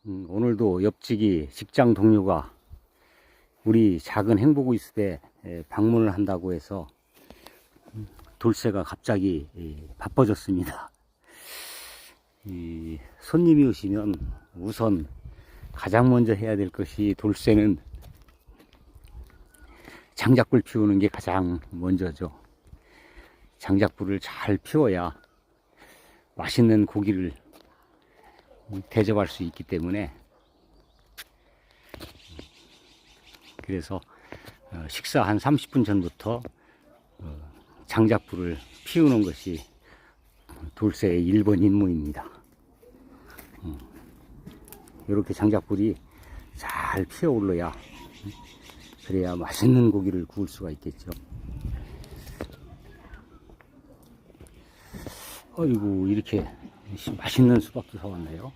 오늘도 옆집이 직장 동료가 우리 작은 행복을 있을 때 방문을 한다고 해서 돌쇠가 갑자기 바빠졌습니다. 손님이 오시면 우선 가장 먼저 해야 될 것이 돌쇠는 장작불 피우는 게 가장 먼저죠. 장작불을 잘 피워야 맛있는 고기를 대접할 수 있기 때문에, 그래서 식사 한 30분 전부터 장작불을 피우는 것이 돌쇠의 1번 임무입니다. 이렇게 장작불이 잘 피어 올라야, 그래야 맛있는 고기를 구울 수가 있겠죠. 어이구, 이렇게 맛있는 수박도 사왔네요.